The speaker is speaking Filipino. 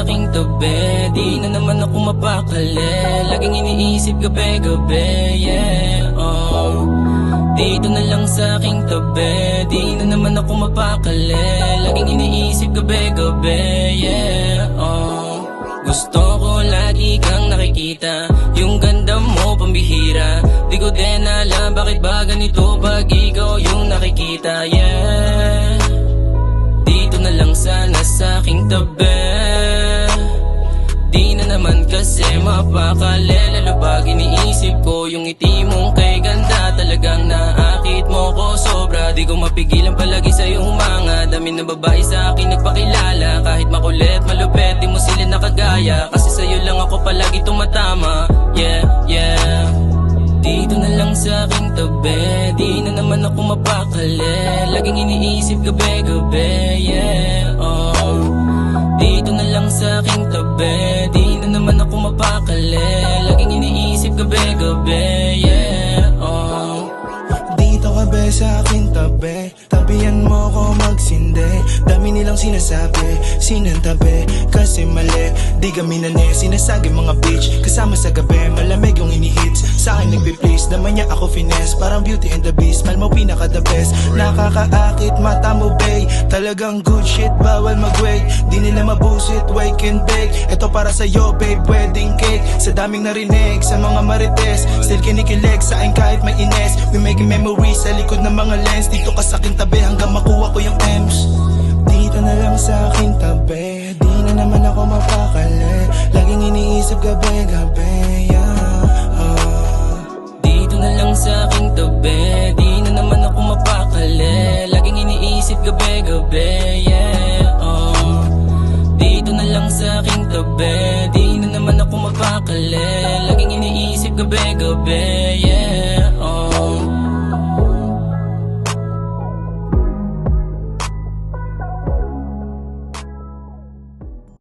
aking tabi, di na naman ako mapakali. Laging iniisip gabi-gabi, yeah, oh. Dito na lang sa aking tabi, di na naman ako mapakali. Laging iniisip gabi-gabi, yeah, oh. Gusto ko lagi kang nakikita, yung ganda mo pambihira. Di ko din alam bakit ba ganito pag ikaw yung nakikita, yeah. Dito na lang sana sa aking tabi, di na naman kasi mapakali. Lalo pag iniisip ko yung ngiti mong kay ganda, talagang naakit mo ko sobra. Di ko mapigilan palagi sa iyong mga dami na babae sa akin nagpakilala. Kahit makulit, malupet, di mo sila nakagaya, kasi sa'yo lang ako palagi tumatama, yeah, yeah. Dito na lang sa aking tabi, di na naman ako mapakali. Laging iniisip gabi-gabi, yeah, oh. Dito na lang sa aking tabi, di na naman ako mapakali. Laging iniisip gabi-gabi, yeah, oh. Dito ka ba sa aking tabi, tabihan mo ko magsindi. Dami nilang sinasabi, sinantabi, kasi mali. Di kami nane, sinasagi mga bitch. Kasama sa gabi, malamig yung inihits. Sa akin nagbe-please, naman niya ako finesse. Parang Beauty and the Beast, mal mo pinaka the best. Nakakaakit mata mo bay, talagang good shit, bawal mag-wait. Di nila mabusit, wake and bake. Ito para sa'yo babe, wedding cake. Sa daming narinig, sa mga marites, still kinikilig sa akin kahit may ines. We making memories sa likod ng mga lens. Dito ka sa aking tabi hanggang makuha ko yung M's. Dito na lang sa aking tabi, di na naman ako mapakali. Laging iniisip gabi-gabi, yeah, oh. Dito na lang sa aking tabi, di na naman ako mapakali. Laging iniisip gabi-gabi, yeah, oh. Dito na lang sa aking tabi, di na naman ako mapakali. Laging iniisip gabi-gabi, yeah.